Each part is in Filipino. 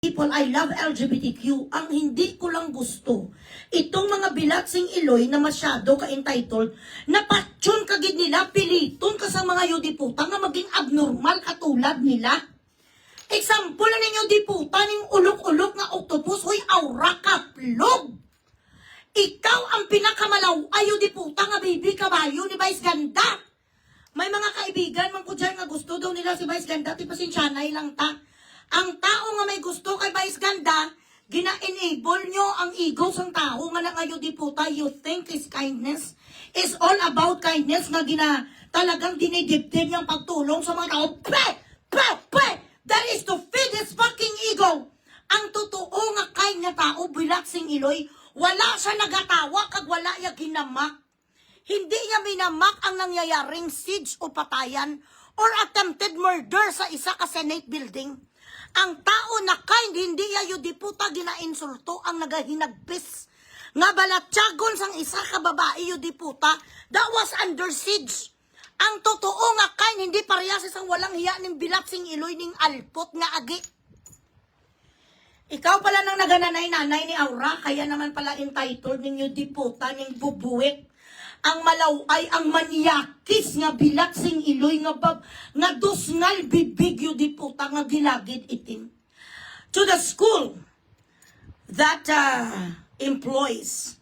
People, I love LGBTQ. Ang hindi ko lang gusto, itong mga bilatsing iloy na masyado ka-entitled, na patyon kagid nila, piliton ka sa mga yudiputa nga maging abnormal katulad nila. Example na ninyo diputa ning ulok-ulok nga octopus, huy aura kaplog. Ikaw ang pinakamalaw ayo diputa nga baby kabayo ni Vice Ganda. May mga kaibigan man po dyan nga gusto daw nila si Vice Ganda, ti pasensyanay lang ta. Ang tao nga may gusto kay Vice Ganda, gina-enable nyo ang ego ng tao nga na kayo diputa. You think is kindness is all about kindness nga talagang dinidibdib niyang pagtulong sa mga tao. That is to feed his fucking ego. Ang totoo nga kind na tao, bilaksing iloy, wala siya nagatawa kag wala niya ginamak. Hindi niya minamak ang nangyayaring siege o patayan or attempted murder sa isa ka Senate building. Ang tao na kind, hindi niya yung diputa ginainsulto ang nagahinagpis. Nga balatyagon sang isa ka babae yung diputa, that was under siege. Ang totoo nga kind, hindi parehas isang walang hiya ng bilatsing iloy ning alpot nga agi. Ikaw pala nang nagananay-nanay ni Aura, kaya naman pala entitled ninyo diputa ning bubuwik. Ang malaway, ang manyakis nga bilaksing iloy nga dusngal bibig yu diputa nga gilagid itim. To the school that employs,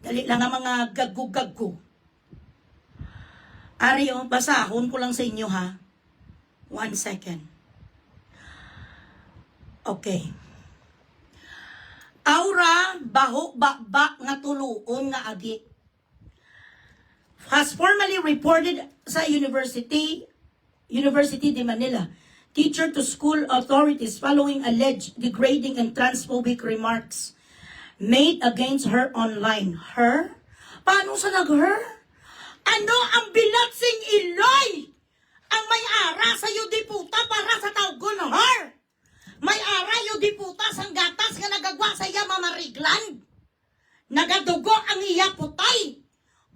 dali lang ang mga gagu-gagu. Ariyo, basahon ko lang sa inyo ha. 1 second. Okay. Aura, baho, bakbak nga tuluon nga agi. Has formally reported sa University de Manila, teacher to school authorities following alleged degrading and transphobic remarks made against her online. Her? Paano sa nag-her? Ano ang bilatsing iloy? Ang may ara sa yudiputa para sa tawgon her? May ara yudiputa sang gatas nga nagagwa sa iya mamariglan. Nagadugo ang iya putay.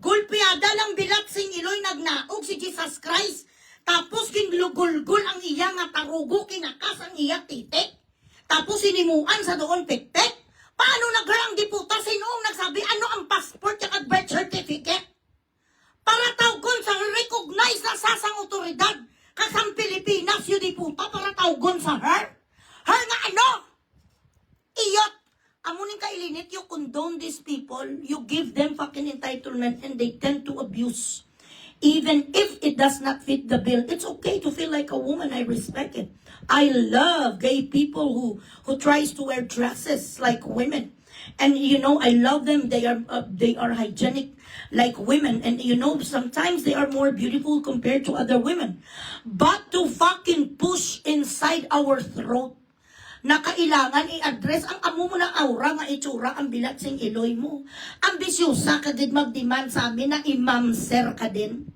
Gulpiada lang bilatsing iloy nagnaog si Jesus Christ. Tapos kinlugulgul ang iya nga tarugo, kinakas ang iya titik. Tapos sinimuan sa doon pekpek. Paano nagrang diputa? Sinoong nagsabi ano ang passport at birth certificate? Para tawgon sa recognize na sasang otoridad. Kasang Pilipinas yung diputa para tawgon sa her. Her nga ano? Iyot. Amunin ka ilinit, you condone these people, you give them fucking entitlement and they tend to abuse. Even if it does not fit the bill, it's okay to feel like a woman, I respect it. I love gay people who tries to wear dresses like women. And you know, I love them, they are hygienic like women. And you know, sometimes they are more beautiful compared to other women. But to fucking push inside our throat, na kailangan i-address ang amo mo na aura nga itsura ang bilatsing iloy mo. Ambisyosa kagid mag-demand sa amin na imamser ka din.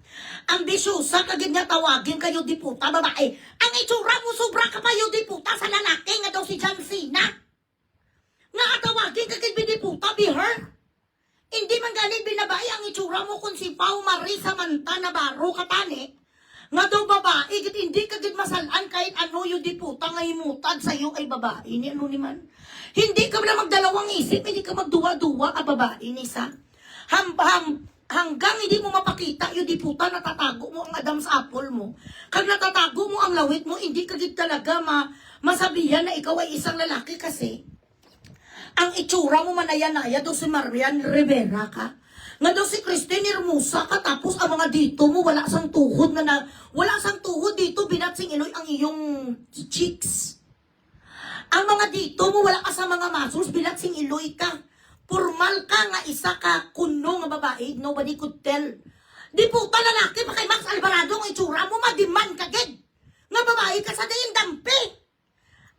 Ambisyosa kagid nga tawagin kayo diputa babae. Ang itsura mo sobra ka pa yung diputa sa lalaki nga daw si John Cena. Nga tawagin kagid diputa be her. Hindi man ganit binabae ang itsura mo kung si Pao Marisa Manta Navarro katani. Nga daw babae, hindi kagid masalan kahit ano yung diputa nga imutad sa'yo ay babae ni ano ni man. Hindi ka na magdalawang isip, hindi ka magduwa-duwa ang babae ni sa. Hanggang hindi mo mapakita yung diputa, natatago mo ang Adam's apple mo. Kag natatago mo ang lawit mo, hindi kagid talaga masabihan na ikaw ay isang lalaki kasi ang itsura mo manaya-naya do si Marian Rivera ka. Nga daw si Christine Hermosa ka, tapos ang mga dito mo, wala sang tuhod wala sang tuhod dito, binatsing iloy ang iyong cheeks. Ang mga dito mo, wala ka sa mga muscles, binatsing iloy ka. Formal ka nga isa ka kuno nga babae, nobody could tell. Di po lalaki pa kay Max Alvarado ang itsura mo, madiman ka gid. Nga babae ka sa daing dampi.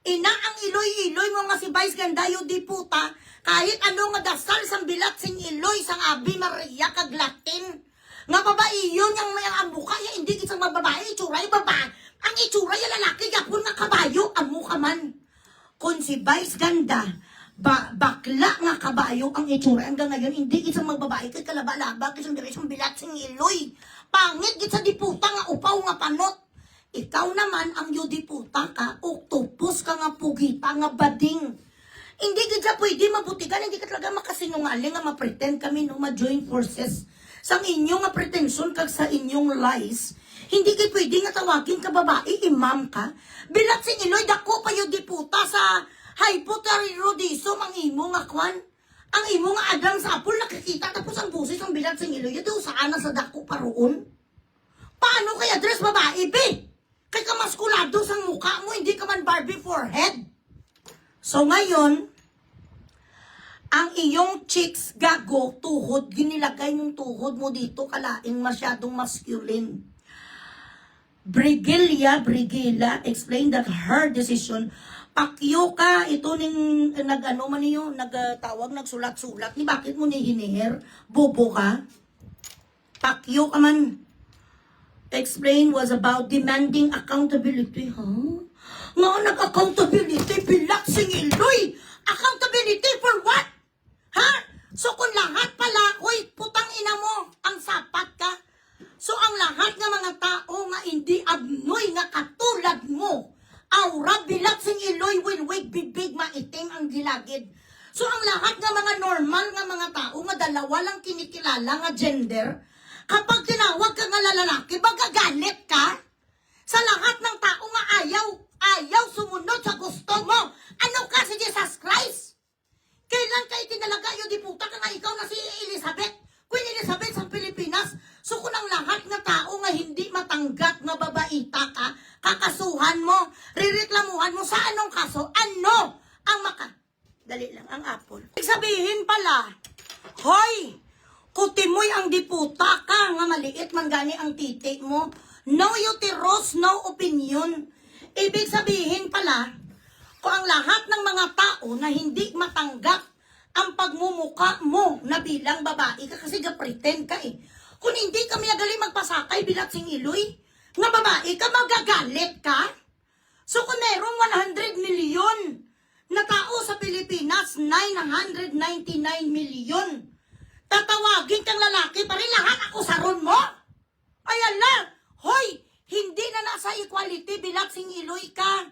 Ina ang iloy-iloy mo nga si Vice Gandayo di puta, kahit ano nga dasal sang bilatsing iloy sang Abi Maria kag Latin. Nga babae yun yung mayang amuka, ya hindi isang mababae, itsura yung babae. Ang itsura yung lalaki, yapon nga kabayo, amuka man. Kung si Vice Ganda, bakla nga kabayo ang itsura, hanggang ngayon, hindi isang magbabae, kay kalaba-laba, isang diretsong bilatsing iloy. Pangit, sa diputa nga upaw nga panot. Ikaw naman ang yudiputa ka, octopus ka nga pugita nga bading. Hindi ka pwede mabutigan, hindi ka talaga makasinungaling nga ma-pretend kami no ma-join forces sa inyong nga pretension kag sa inyong lies. Hindi ka pwede nga tawagin ka babae, imam ka. Bilat sing Iloy, dako pa yudiputa sa hypothyroidism ang imo nga kwan. Ang imo nga Adam sa apple nakikita tapos ang busis ang bilat sing Iloy, ito saan na sa dako pa roon. Paano kaya dress babae, be? Kay ka maskulado sa mukha mo, hindi ka man Barbie forehead. So ngayon, ang iyong cheeks gago, tuhod, ginilagay yung tuhod mo dito, kalaing masyadong masculine. Brigilla explained that her decision, pakyo ka, ito ning nag-ano man niyo, nagtawag, nagsulat-sulat, ni bakit mo ni hiniher? Bobo ka? Pakyo ka man. Explain was about demanding accountability, huh? Nga nag-accountability, bilak sing Iloy! Accountability for what? Ha? So kung lahat pala, hoy, putang ina mo, ang sapat ka. So ang lahat ng mga tao nga hindi abnoy nga katulad mo, aura bilak sing Iloy, winwig, bibig, maitim ang gilagid. So ang lahat ng mga normal nga mga tao nga dalawa lang kinikilala nga gender, kapag tinawag ka nga lalaki, magagalit ka? Sa lahat ng tao nga ayaw sumunod sa gusto mo. Ano ka si Jesus Christ? Kailan ka itinalaga yun, di puta ka nga ikaw na si Elizabeth? Queen Elizabeth sa Pilipinas. So kung ang lahat ng tao nga hindi matanggap na babaita ka, kakasuhan mo, rireklamuhan mo sa anong kaso, ano ang dali lang, ang apple. Sabihin pala, hoy, kutimoy ang diputa ka, nga maliit man gani ang titik mo. No uterus, no opinion. Ibig sabihin pala, kung ang lahat ng mga tao na hindi matanggap ang pagmumuka mo na bilang babae ka, kasi ga-pretend ka eh. Kung hindi ka magaling magpasakay bilang sing Iloy, nga babae ka, magagalit ka? So kung merong 100 million na tao sa Pilipinas, 999 million, tatawagin kang lalaki, pa rin lahat ako saron mo? Ayan lang, hoy, hindi na nasa equality, bilang sing Iloy ka.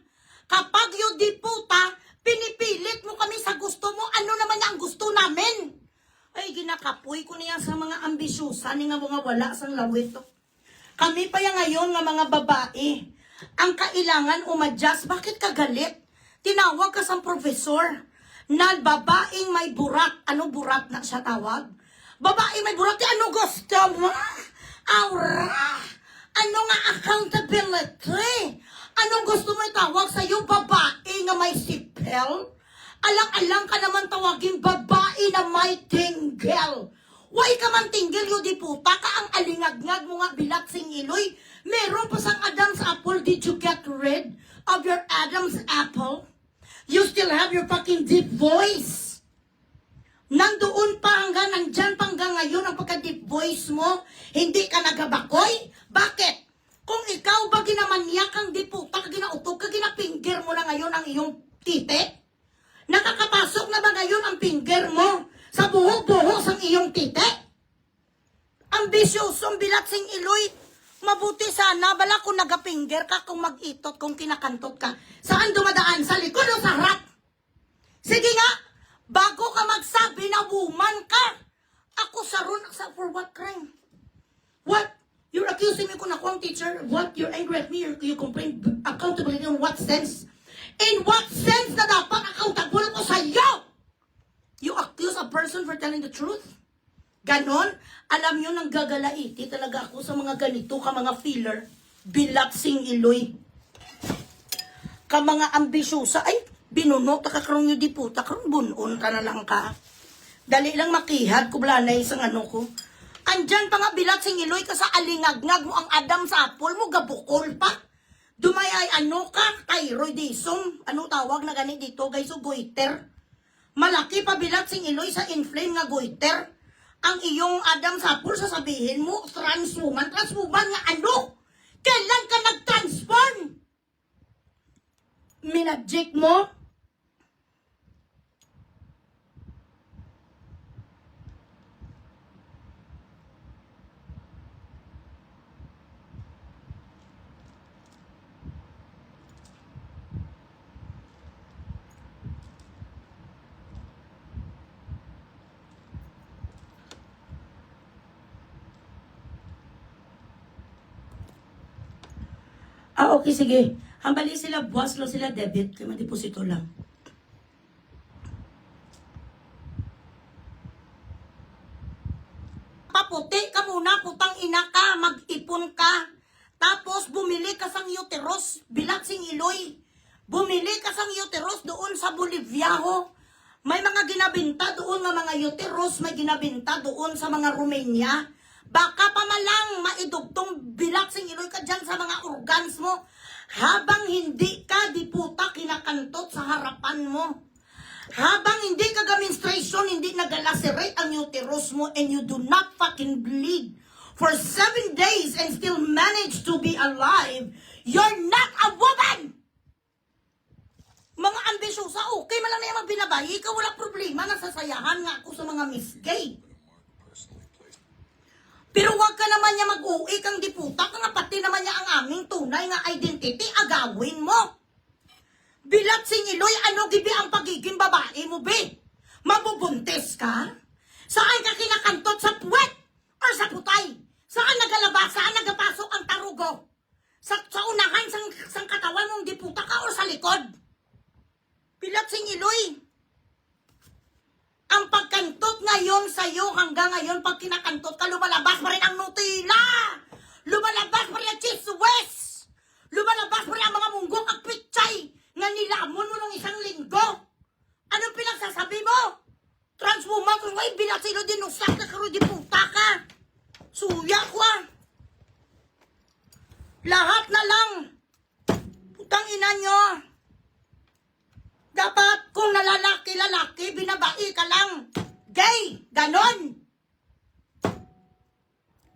Kapag yung diputa, pinipilit mo kami sa gusto mo, ano naman ang gusto namin? Ay, ginakapoy ko niya sa mga ambisyosa ni nga mga wala sang lawit. Kami pa yan ngayon nga mga babae, ang kailangan umadjust. Bakit ka galit? Tinawag ka sa professor na babaeng may burat. Ano burat na siya tawag? Babaeng may burat, ano gusto mo? Aura! Ano nga accountability? Anong gusto mo itawag sa'yo, babae nga may sipel? Alang-alang ka naman tawagin babae na may tinggel. Why ka man tinggel, yung diputa ka ang alingag-ngag mo nga bilat sing Iloy. Meron pa sang Adam's apple, did you get rid of your Adam's apple? You still have your fucking deep voice. Nandoon pa hanggang, nandyan pa hanggang ngayon ang pagka-deep voice mo, hindi ka nagabakoy? Bakit? Kung ikaw ba ginamaniak kang diputa, ginautok ka, ginapinggir mo na ngayon ang iyong tite? Nakakapasok na ba ngayon ang finger mo sa buhok-buhok ang iyong tite? Ambisyosong bilat sing Iloy, mabuti sana, bala kung nagapinger ka, kung mag-itot, kung kinakantot ka. Saan dumadaan? Sa likod o sa harap? Sige nga, bago ka magsabi na woman ka, ako saron sa for what crime? What? You're accusing me kung ako ang teacher? What? You're angry at me? You complain accountability in what sense? In what sense na dapat accountable ko sa iyo? You accuse a person for telling the truth? Ganon? Alam nyo, nang gagalaiti talaga ako sa mga ganito ka mga filler, bilat sing Iloy. Ka mga ambisyosa, ay, binuno, takakaroon nyo di puta, karoon bunon ka na lang ka. Dali lang makihad, kublanay isang ano ko. Andyan pa nga bilat sing Iloy ka sa alingag-ngag mo ang Adam sa apple mo, gabukol pa. Dumayay ano ka, thyroidism, ano tawag na ganit dito guys, o goiter. Malaki pa bilat sing Iloy sa inflame nga goiter. Ang iyong Adam sa apple, sasabihin mo, transwoman nga ano? Kailan ka nag-transform? Minadjik mo? Okay, sige. Hambali sila, buwas lang sila, debit. Kaya madeposito lang. Paputi ka muna, putang ina ka, mag-ipon ka. Tapos bumili ka sang uterus, bilat sing Iloy. Bumili ka sang uterus doon sa Boliviaho. May mga ginabinta doon ng mga uterus, may ginabinta doon sa mga Romania. Baka pa malang maidugtong bilat sing Iloy ka dyan sa mga organs mo. Habang hindi ka di puta kinakantot sa harapan mo. Habang hindi ka ga-menstruation, hindi nag-lacerate ang uterus mo and you do not fucking bleed for 7 days and still manage to be alive, you're not a woman! Mga ambisyosa, okay man lang na yung magbinabayi, ikaw wala problema, nasasayahan nga ako sa mga miss gay. Pero wag ka naman niya mag-uwi kang diputa, ka nga pati naman niya ang aming tunay nga identity, agawin mo. Bilat sing Iloy, ano gibi ang pagiging babae mo, be? Mabubuntis ka? Saan ka kinakantot? Sa puwet? Or sa putay? Saan nagalabas? Saan nagapasok ang tarugo? Sa unahan sang katawan mong diputa ka or sa likod? Bilat sing Iloy. Ang pagkantot ngayon sa'yo hanggang ngayon, pag kinakantot ka, lumalabas pa rin ang Nutella! Lumalabas pa rin ang cheese whiz! Lumalabas pa rin ang mga munggong at pitsay nga nilamon mo ng isang linggo. Anong pinagsasabi mo? Transwoman ko ay binasilo din ng sak na karo di puta ka. Suya ko ah. Lahat na lang. Putang ina nyo. Dapat kung nalalaki-lalaki, binabai ka lang. Gay! Ganon!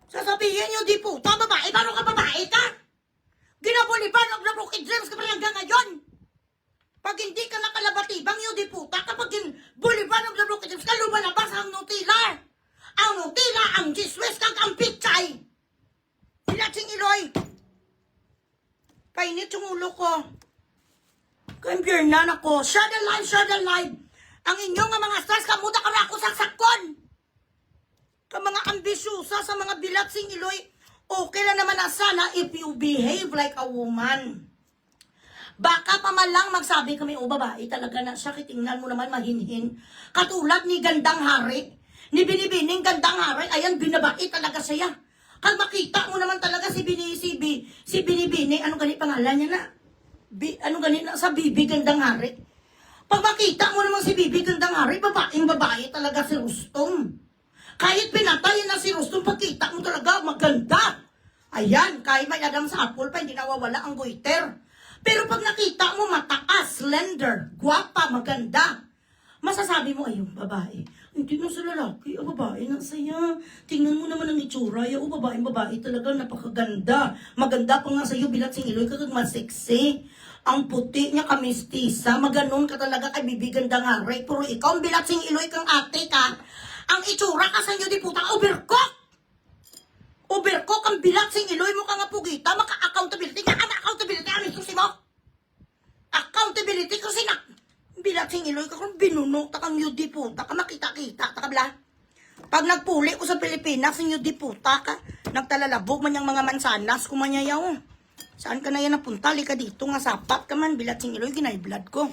Sasabihin nyo di puta, babae, paano ka babae ka? Ginabuliban og na-broken dreams ka pa hanggang ngayon. Pag hindi ka nakalabatibang yun, di puta, kapag buliban ng labro kitip ka, lumalabas ang Nutella. Ang Nutella, ang giswes, kag ang pitsay. Pilatsing Iloy. Painit yung ulo ko. Kampirnan ako. Share the live, share the live. Ang inyong mga stars, kamuda ka na ako saksakon. Ka mga ambisyosa sa mga bilatsing Iloy, okay lang naman na sana if you behave like a woman. Baka pa malang magsabi kami, o babae talaga na siya, kitingnan mo naman mahinhin. Katulad ni Gandang Hari, ni Binibining Gandang Hari, ayan, binabai talaga siya. Kag makita mo naman talaga si Binibini, ano ganit pangalan niya na? Ano ganit na, sa Bibi Gandang Hari. Pag makita mo naman si Bibi Gandang Hari, babae talaga si Rustom. Kahit pinatay na si Rustom, pagkita mo talaga, maganda. Ayan, kahit may adam sa apple pa, hindi nawawala ang goiter. Pero pag nakita mo mataas, slender, gwapa, maganda, masasabi mo, ayun, babae. Hindi na sa lalaki, babae na saya. Tingnan mo naman ang itsura, babae talaga, napakaganda. Maganda pa nga sa'yo, bilat sing Iloy, kagag maseksi. Ang puti niya kamistisa, maganon ka talaga kay bibiganda nga, Ray. Pero ikaw, ang bilat sing Iloy kang ate ka, ang itsura ka sa'yo, di putang overcook. Overcook, ang bilat sing Iloy mo ka nga pugita, maka-accountability nga, accountability, ano ito mo? Accountability kasi na, bilat sing Iloy ka kung binunok, takang yudi puta ka, makita-kita, takabla. Pag nagpuli ko sa Pilipinas, yung yudi puta ka, nagtalalabog man yung mga mansanas, kumanyayaw. Saan ka na yan napunta? Lika dito nga, sapat ka man, bilat sing Iloy, kinay-blood ko.